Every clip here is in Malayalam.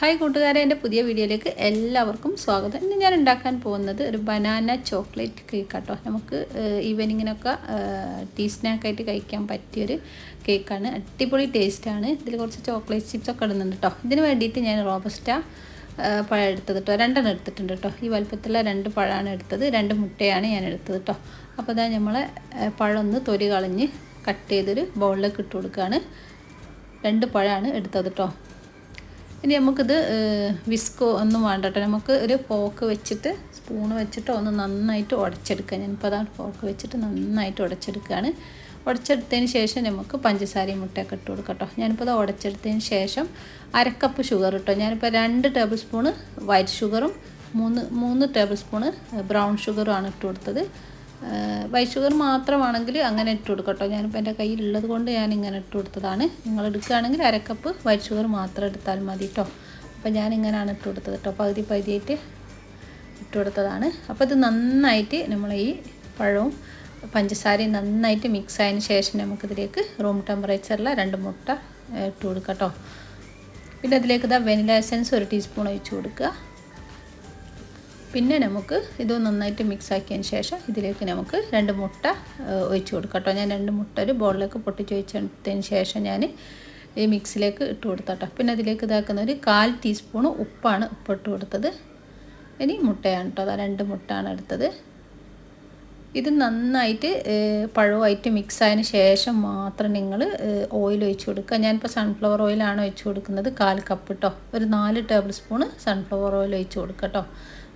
ഹായ് കൂട്ടുകാരെ, എൻ്റെ പുതിയ വീഡിയോയിലേക്ക് എല്ലാവർക്കും സ്വാഗതം. ഇന്ന് ഞാൻ ഉണ്ടാക്കാൻ പോകുന്നത് ഒരു ബനാന ചോക്ലേറ്റ് കേക്ക് കേട്ടോ. നമുക്ക് ഈവനിങ്ങിനൊക്കെ ടീ സ്നാക്കായിട്ട് കഴിക്കാൻ പറ്റിയൊരു കേക്കാണ്. അടിപൊളി ടേസ്റ്റാണ്. ഇതിൽ കുറച്ച് ചോക്ലേറ്റ് ചിപ്സൊക്കെ ഇടുന്നുണ്ട് കേട്ടോ. ഇതിന് വേണ്ടിയിട്ട് ഞാൻ റോബസ്റ്റ പഴം എടുത്തത് കേട്ടോ. 2 എടുത്തിട്ടുണ്ട് കേട്ടോ. ഈ വലുപ്പത്തിലുള്ള 2 പഴമാണ് എടുത്തത്. 2 മുട്ടയാണ് ഞാൻ എടുത്തത് കേട്ടോ. അപ്പോൾ ഇതാ നമ്മളെ പഴം ഒന്ന് തൊലി കളഞ്ഞ് കട്ട് ചെയ്തൊരു ബൗളിലേക്ക് ഇട്ട് കൊടുക്കുകയാണ്. 2 പഴമാണ് എടുത്തത് കേട്ടോ. ഇനി നമുക്കിത് വിസ്കോ ഒന്നും വേണ്ട കേട്ടോ. നമുക്ക് ഒരു ഫോർക്ക് വെച്ചിട്ട് സ്പൂണ് വെച്ചിട്ട് ഒന്ന് നന്നായിട്ട് ഉടച്ചെടുക്കാം. ഞാനിപ്പോൾ അതാണ് ഫോർക്ക് വെച്ചിട്ട് നന്നായിട്ട് ഉടച്ചെടുക്കുകയാണ്. ഉടച്ചെടുത്തതിന് ശേഷം നമുക്ക് പഞ്ചസാരയും മുട്ടയൊക്കെ ഇട്ട് കൊടുക്കാം കേട്ടോ. ഞാനിപ്പോൾ അത് ഉടച്ചെടുത്തതിന് ശേഷം 1/2 കപ്പ് ഷുഗർ കേട്ടോ. ഞാനിപ്പോൾ 2 ടേബിൾ സ്പൂണ് വൈറ്റ് ഷുഗറും 3 ടേബിൾ സ്പൂണ് ബ്രൗൺ ഷുഗറും ആണ് ഇട്ട് കൊടുത്തത്. വൈറ്റ് ഷുഗർ മാത്രമാണെങ്കിൽ അങ്ങനെ ഇട്ട് കൊടുക്കാം കേട്ടോ. ഞാനിപ്പോൾ എൻ്റെ കയ്യിലുള്ളത് കൊണ്ട് ഞാനിങ്ങനെ ഇട്ട് കൊടുത്തതാണ്. നിങ്ങൾ എടുക്കുകയാണെങ്കിൽ 1/2 കപ്പ് വൈറ്റ് ഷുഗർ മാത്രം എടുത്താൽ മതി കേട്ടോ. അപ്പോൾ ഞാനിങ്ങനെയാണ് ഇട്ട് കൊടുത്തത് കേട്ടോ. പകുതിയായിട്ട് ഇട്ട് കൊടുത്തതാണ്. അപ്പോൾ ഇത് നന്നായിട്ട് നമ്മൾ ഈ പഴവും പഞ്ചസാരയും നന്നായിട്ട് മിക്സ് ആയതിന് ശേഷം നമുക്കിതിലേക്ക് റൂം ടെമ്പറേച്ചറിൽ 2 മുട്ട ഇട്ട് കൊടുക്കാം കേട്ടോ. പിന്നെ അതിലേക്ക് ഇതാ വെനില എസൻസ് 1 ടീസ്പൂൺ ഒഴിച്ച് കൊടുക്കുക. പിന്നെ നമുക്ക് ഇത് നന്നായിട്ട് മിക്സ് ആക്കിയതിന് ശേഷം ഇതിലേക്ക് നമുക്ക് 2 മുട്ട ഒഴിച്ച് കൊടുക്കാം കേട്ടോ. ഞാൻ 2 മുട്ട ഒരു ബോളിലേക്ക് പൊട്ടിച്ച് ഒഴിച്ചതിന് ശേഷം ഞാൻ ഈ മിക്സിലേക്ക് ഇട്ട് കൊടുത്താട്ടോ. പിന്നെ അതിലേക്ക് ഇതാക്കുന്ന ഒരു 1/4 ടീസ്പൂൺ ഉപ്പാണ് ഇട്ട് കൊടുത്തത്. ഇനി മുട്ടയാണ് കേട്ടോ. അതാ 2 മുട്ടയാണ് എടുത്തത്. ഇത് നന്നായിട്ട് പഴവുമായിട്ട് മിക്സ് ആയതിന് ശേഷം മാത്രം നിങ്ങൾ ഓയിൽ ഒഴിച്ച് കൊടുക്കുക. ഞാനിപ്പോൾ സൺഫ്ലവർ ഓയിലാണ് ഒഴിച്ച് കൊടുക്കുന്നത്. 1/4 കപ്പ് കേട്ടോ. ഒരു 4 ടേബിൾ സ്പൂണ് സൺഫ്ലവർ ഓയിൽ ഒഴിച്ച് കൊടുക്കുക കേട്ടോ.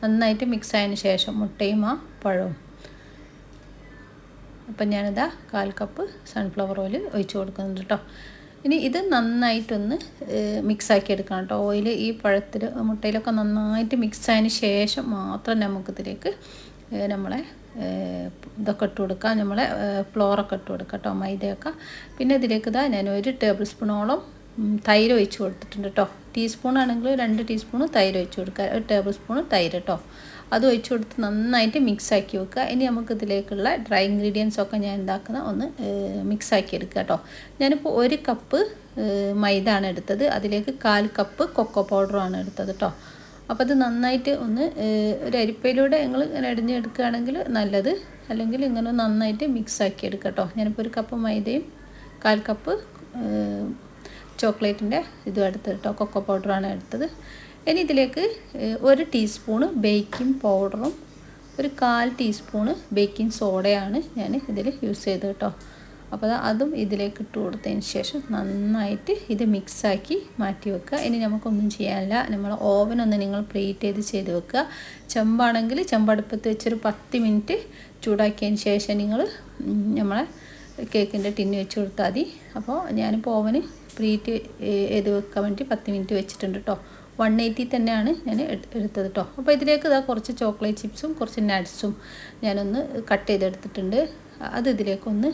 നന്നായിട്ട് മിക്സ് ആയതിന് ശേഷം മുട്ടയും ആ പഴവും. അപ്പം ഞാനിതാ 1/4 കപ്പ് സൺഫ്ലവർ ഓയിൽ ഒഴിച്ച് കൊടുക്കുന്നുണ്ട് കേട്ടോ. ഇനി ഇത് നന്നായിട്ടൊന്ന് മിക്സാക്കി എടുക്കണം കേട്ടോ. ഓയിൽ ഈ പഴത്തിൽ മുട്ടയിലൊക്കെ നന്നായിട്ട് മിക്സ് ആയതിന് ശേഷം മാത്രം നമുക്കിതിലേക്ക് നമ്മളെ ഇതൊക്കെ ഇട്ട് കൊടുക്കാം. നമ്മളെ ഫ്ലോറൊക്കെ ഇട്ട് കൊടുക്കാം കേട്ടോ, മൈദയൊക്കെ. പിന്നെ ഇതിലേക്ക് ഇതാ ഞാൻ 1 ടേബിൾ സ്പൂണോളം തൈര് ഒഴിച്ച് കൊടുത്തിട്ടുണ്ട് കേട്ടോ. ടീസ്പൂൺ ആണെങ്കിൽ 2 ടീസ്പൂൺ തൈര് ഒഴിച്ച് കൊടുക്കുക. 1 ടേബിൾ സ്പൂൺ തൈര് കേട്ടോ. അത് ഒഴിച്ച് കൊടുത്ത് നന്നായിട്ട് മിക്സാക്കി വെക്കുക. ഇനി നമുക്ക് ഇതിലേക്കുള്ള ഡ്രൈ ഇൻഗ്രീഡിയൻസ് ഒക്കെ ഞാൻ ഉണ്ടാക്കുന്ന ഒന്ന് മിക്സാക്കി എടുക്കുക കേട്ടോ. ഞാനിപ്പോൾ 1 കപ്പ് മൈദ ആണ് എടുത്തത്. അതിലേക്ക് 1/4 കപ്പ് കൊക്കോ പൗഡറുമാണ് എടുത്തത് കേട്ടോ. അപ്പോൾ അത് നന്നായിട്ട് ഒന്ന് ഒരു അരിപ്പയിലൂടെ നിങ്ങൾ ഇങ്ങനെ അടിഞ്ഞെടുക്കുകയാണെങ്കിൽ നല്ലത്. അല്ലെങ്കിൽ ഇങ്ങനെ നന്നായിട്ട് മിക്സാക്കി എടുക്കുക കേട്ടോ. ഞാനിപ്പോൾ 1 കപ്പ് മൈദയും 1/4 കപ്പ് ചോക്ലേറ്റിൻ്റെ ഇതും എടുത്തത് കേട്ടോ. കൊക്കോ പൗഡറാണ് എടുത്തത്. ഇനി ഇതിലേക്ക് 1 ടീസ്പൂണ് ബേക്കിംഗ് പൗഡറും 1/4 ടീസ്പൂണ് ബേക്കിംഗ് സോഡയാണ് ഞാൻ ഇതിൽ യൂസ് ചെയ്തത് കേട്ടോ. അപ്പോൾ അതും ഇതിലേക്ക് ഇട്ട് കൊടുത്തതിന് ശേഷം നന്നായിട്ട് ഇത് മിക്സാക്കി മാറ്റി വെക്കുക. ഇനി നമുക്കൊന്നും ചെയ്യാനില്ല. നമ്മൾ ഓവനൊന്ന് നിങ്ങൾ പ്രീഹീറ്റ് ചെയ്ത് വെക്കുക. ചെമ്പാണെങ്കിൽ ചെമ്പടുപ്പത്ത് വെച്ചൊരു 10 മിനിറ്റ് ചൂടാക്കിയതിന് ശേഷം നിങ്ങൾ നമ്മളെ കേക്കിൻ്റെ ടിന്ന് വെച്ച് കൊടുത്താൽ മതി. അപ്പോൾ ഞാനിപ്പോൾ ഓവന് പ്രീഹീറ്റ് ചെയ്ത് വെക്കാൻ വേണ്ടി 10 മിനിറ്റ് വെച്ചിട്ടുണ്ട് കേട്ടോ. 180 തന്നെയാണ് ഞാൻ എടുത്തത് കേട്ടോ. അപ്പോൾ ഇതിലേക്ക് ഇതാ കുറച്ച് ചോക്ലേറ്റ് ചിപ്സും കുറച്ച് നട്ട്സും ഞാനൊന്ന് കട്ട് ചെയ്തെടുത്തിട്ടുണ്ട്. അത് ഇതിലേക്കൊന്ന്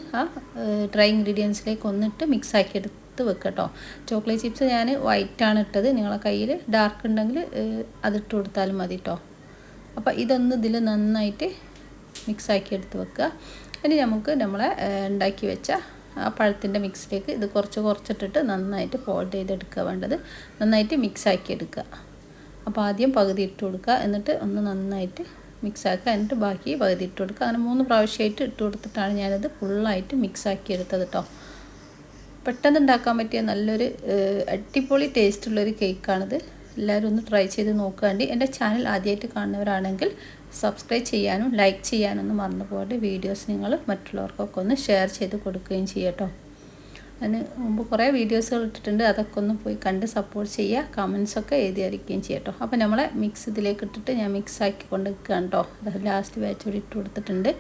ഡ്രൈ ഇൻഗ്രീഡിയൻസിലേക്ക് ഒന്നിട്ട് മിക്സാക്കി എടുത്ത് വെക്കുക കേട്ടോ. ചോക്ലേറ്റ് ചിപ്സ് ഞാൻ വൈറ്റാണ് ഇട്ടത്. നിങ്ങളെ കയ്യിൽ ഡാർക്ക് ഉണ്ടെങ്കിൽ അതിട്ട് കൊടുത്താലും മതി കേട്ടോ. അപ്പോൾ ഇതൊന്ന് ഇതിൽ നന്നായിട്ട് മിക്സാക്കി എടുത്ത് വെക്കുക. ഇനി നമുക്ക് നമ്മളെ ഉണ്ടാക്കി വെച്ച ആ പഴത്തിൻ്റെ മിക്സിലേക്ക് ഇത് കുറച്ചിട്ടിട്ട് നന്നായിട്ട് ഫോൾഡ് ചെയ്തെടുക്കുക വേണ്ടത്. നന്നായിട്ട് മിക്സാക്കി എടുക്കുക. അപ്പോൾ ആദ്യം പകുതി ഇട്ട് കൊടുക്കുക. എന്നിട്ട് ഒന്ന് നന്നായിട്ട് മിക്സാക്കുക. എന്നിട്ട് ബാക്കി പകുതി ഇട്ട് കൊടുക്കുക. അങ്ങനെ 3 പ്രാവശ്യമായിട്ട് ഇട്ട് കൊടുത്തിട്ടാണ് ഞാനത് ഫുള്ളായിട്ട് മിക്സാക്കി എടുത്തത് കേട്ടോ. പെട്ടെന്ന് ഉണ്ടാക്കാൻ പറ്റിയ നല്ലൊരു അടിപൊളി ടേസ്റ്റുള്ളൊരു കേക്കാണിത്. എല്ലാവരും ഒന്ന് ട്രൈ ചെയ്ത് നോക്കാണ്ട്. എൻ്റെ ചാനൽ ആദ്യമായിട്ട് കാണുന്നവരാണെങ്കിൽ സബ്സ്ക്രൈബ് ചെയ്യാനും ലൈക്ക് ചെയ്യാനൊന്നും മറന്നു പോകാതെ വീഡിയോസ് നിങ്ങൾ മറ്റുള്ളവർക്കൊക്കെ ഒന്ന് ഷെയർ ചെയ്ത് കൊടുക്കുകയും ചെയ്യട്ടോ. അതിന് മുമ്പ് കുറേ വീഡിയോസുകൾ ഇട്ടിട്ടുണ്ട്. അതൊക്കെ ഒന്ന് പോയി കണ്ട് സപ്പോർട്ട് ചെയ്യുക. കമൻസൊക്കെ എഴുതി അറിയിക്കുകയും ചെയ്യട്ടോ. അപ്പോൾ നമ്മളെ മിക്സ് ഇതിലേക്ക് ഇട്ടിട്ട് ഞാൻ മിക്സാക്കി കൊണ്ട് നിൽക്കുകയാണ് കേട്ടോ. അത് ലാസ്റ്റ് ബാച്ച് കൂടി ഇട്ട് കൊടുത്തിട്ടുണ്ട്.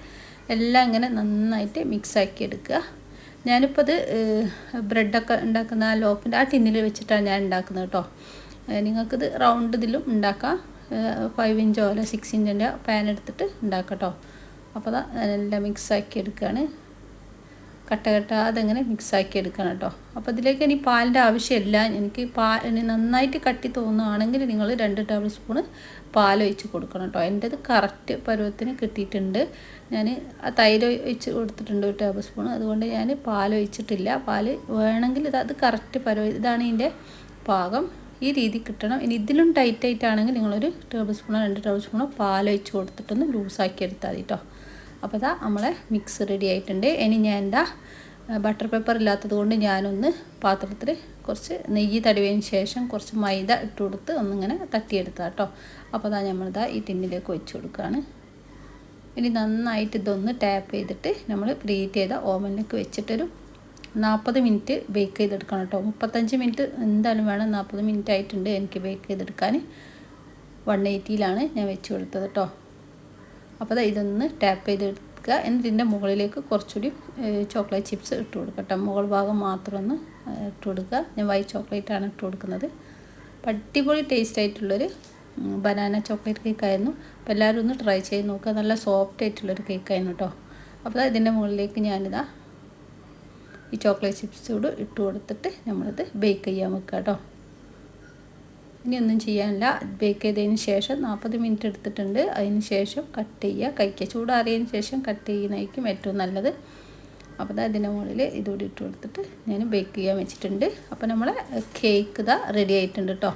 എല്ലാം ഇങ്ങനെ നന്നായിട്ട് മിക്സാക്കി എടുക്കുക. ഞാനിപ്പോൾ അത് ബ്രെഡൊക്കെ ഉണ്ടാക്കുന്ന ആ ലോപ്പിൻ്റെ ആ ടിന്നിൽ വെച്ചിട്ടാണ് ഞാൻ ഉണ്ടാക്കുന്നത് കേട്ടോ. നിങ്ങൾക്കിത് റൗണ്ട് ഇതിലും ഉണ്ടാക്കാം. 5 ഇഞ്ചോ അല്ല 6 ഇഞ്ചിൻ്റെ പാൻ എടുത്തിട്ട് ഉണ്ടാക്കാം കേട്ടോ. അപ്പോൾ അതെല്ലാം മിക്സാക്കി എടുക്കുകയാണ്. അതെങ്ങനെ മിക്സാക്കി എടുക്കണം കേട്ടോ. അപ്പോൾ ഇതിലേക്ക് ഇനി പാലിൻ്റെ ആവശ്യമില്ല. എനിക്ക് നന്നായിട്ട് കട്ടി തോന്നുകയാണെങ്കിൽ നിങ്ങൾ 2 ടേബിൾ സ്പൂണ് പാലൊഴിച്ച് കൊടുക്കണം കേട്ടോ. എൻ്റെത് കറക്റ്റ് പരുവത്തിന് കിട്ടിയിട്ടുണ്ട്. ഞാൻ ആ തൈര് ഒഴിച്ച് കൊടുത്തിട്ടുണ്ട് 1 ടേബിൾ സ്പൂൺ. അതുകൊണ്ട് ഞാൻ പാലൊഴിച്ചിട്ടില്ല. പാല് വേണമെങ്കിൽ അത് കറക്റ്റ് പരുവം. ഇതാണ് ഇതിൻ്റെ പാകം. ഈ രീതി കിട്ടണം. ഇനി ഇതിലും ടൈറ്റായിട്ടാണെങ്കിൽ നിങ്ങളൊരു ടേബിൾ സ്പൂണോ 2 ടേബിൾ സ്പൂണോ പാൽ ഒഴിച്ച് കൊടുത്തിട്ടൊന്ന് ലൂസാക്കി എടുത്താൽ മതി കേട്ടോ. അപ്പോൾ ഇതാ നമ്മളെ മിക്സ് റെഡി ആയിട്ടുണ്ട്. ഇനി ഞാൻ എന്താ ബട്ടർ പേപ്പർ ഇല്ലാത്തത് കൊണ്ട് ഞാനൊന്ന് പാത്രത്തിൽ കുറച്ച് നെയ്യ് തടവിയതിന് ശേഷം കുറച്ച് മൈദ ഇട്ട് കൊടുത്ത് ഒന്നിങ്ങനെ തട്ടിയെടുത്താൽ കേട്ടോ. അപ്പോൾ അതാ നമ്മളിതാ ഈ ടിന്നിലേക്ക് വെച്ച് കൊടുക്കുകയാണ്. ഇനി നന്നായിട്ട് ഇതൊന്ന് ടാപ്പ് ചെയ്തിട്ട് നമ്മൾ പ്രീഹീറ്റ് ചെയ്ത ഓവനിലേക്ക് വെച്ചിട്ടൊരു 40 മിനിറ്റ് ബേക്ക് ചെയ്തെടുക്കണം കേട്ടോ. 35 മിനിറ്റ് എന്തായാലും വേണം. 40 മിനിറ്റ് ആയിട്ടുണ്ട് എനിക്ക് ബേക്ക് ചെയ്തെടുക്കാൻ. 180-ലാണ് ഞാൻ വെച്ച് കൊടുത്തത് കേട്ടോ. അപ്പോൾ ഇതൊന്ന് ടാപ്പ് ചെയ്തെടുക്കുക. എന്നിട്ട് ഇതിൻ്റെ മുകളിലേക്ക് കുറച്ചുകൂടി ചോക്ലേറ്റ് ചിപ്സ് ഇട്ട് കൊടുക്കുക കേട്ടോ. മുകൾ ഭാഗം മാത്രം ഒന്ന് ഇട്ട് കൊടുക്കുക. ഞാൻ വൈറ്റ് ചോക്ലേറ്റാണ് ഇട്ട് കൊടുക്കുന്നത്. അടിപൊളി ടേസ്റ്റ് ആയിട്ടുള്ളൊരു ബനാന ചോക്ലേറ്റ് കേക്കായിരുന്നു. അപ്പോൾ എല്ലാവരും ഒന്ന് ട്രൈ ചെയ്ത് നോക്കുക. നല്ല സോഫ്റ്റ് ആയിട്ടുള്ളൊരു കേക്കായിരുന്നു കേട്ടോ. അപ്പോൾ ഇതിൻ്റെ മുകളിലേക്ക് ഞാനിതാ ഈ ചോക്ലേറ്റ് ചിപ്സ് കൂടെ ഇട്ട് കൊടുത്തിട്ട് നമ്മളിത് ബേക്ക് ചെയ്യാൻ വെക്കുക കേട്ടോ. ഇനി ഒന്നും ചെയ്യാനില്ല. ബേക്ക് ചെയ്തതിന് ശേഷം 40 മിനിറ്റ് എടുത്തിട്ടുണ്ട്. അതിന് ശേഷം കട്ട് ചെയ്യുക, കഴിക്കുക. ചൂടാറിയതിന് ശേഷം കട്ട് ചെയ്യുന്നതായിരിക്കും ഏറ്റവും നല്ലത്. അപ്പോൾ ഇതിൻ്റെ മുകളിൽ ഇതുകൂടി ഇട്ട് കൊടുത്തിട്ട് ഞാൻ ബേക്ക് ചെയ്യാൻ വെച്ചിട്ടുണ്ട്. അപ്പോൾ നമ്മളെ കേക്ക് ഇതാ റെഡി ആയിട്ടുണ്ട് കേട്ടോ.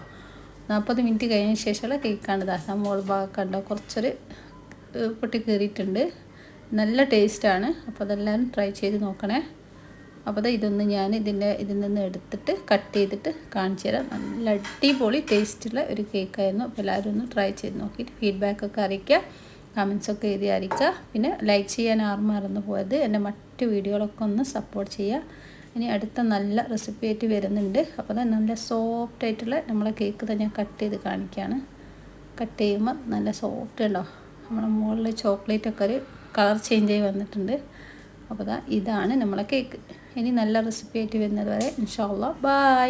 40 മിനിറ്റ് കഴിഞ്ഞ ശേഷമുള്ള കേക്കാണ് ഇതാ. നമ്മൾ ഭാഗം കണ്ടോ കുറച്ചൊരു പൊട്ടി കയറിയിട്ടുണ്ട്. നല്ല ടേസ്റ്റാണ്. അപ്പോൾ അതെല്ലാവരും ട്രൈ ചെയ്ത് നോക്കണേ. അപ്പോൾ ഇതൊന്ന് ഞാൻ ഇതിൽ നിന്ന് എടുത്തിട്ട് കട്ട് ചെയ്തിട്ട് കാണിച്ചു തരാം. നല്ല അടിപൊളി ടേസ്റ്റുള്ള ഒരു കേക്കായിരുന്നു. അപ്പോൾ എല്ലാവരും ഒന്ന് ട്രൈ ചെയ്ത് നോക്കിയിട്ട് ഫീഡ്ബാക്കൊക്കെ അറിയിക്കുക, കമൻസൊക്കെ എഴുതി അറിയിക്കുക. പിന്നെ ലൈക്ക് ചെയ്യാൻ ആരും മറന്നു പോയത്. എൻ്റെ മറ്റ് വീഡിയോകളൊക്കെ ഒന്ന് സപ്പോർട്ട് ചെയ്യുക. ഇനി അടുത്ത നല്ല റെസിപ്പി ആയിട്ട് വരുന്നുണ്ട്. അപ്പോൾ നല്ല സോഫ്റ്റ് ആയിട്ടുള്ള നമ്മളെ കേക്ക് തന്നെ കട്ട് ചെയ്ത് കാണിക്കുകയാണ്. കട്ട് ചെയ്യുമ്പോൾ നല്ല സോഫ്റ്റ് ഉണ്ടോ. നമ്മുടെ മുകളിൽ ചോക്ലേറ്റൊക്കെ ഒരു കളർ ചേഞ്ച് ആയി വന്നിട്ടുണ്ട്. അപ്പോൾ ഇതാണ് നമ്മളെ കേക്ക്. ഇനി നല്ല റെസിപ്പി ആയിട്ട് വരുന്നത് വരെ ഇൻഷാ അല്ലാഹ് ബൈ.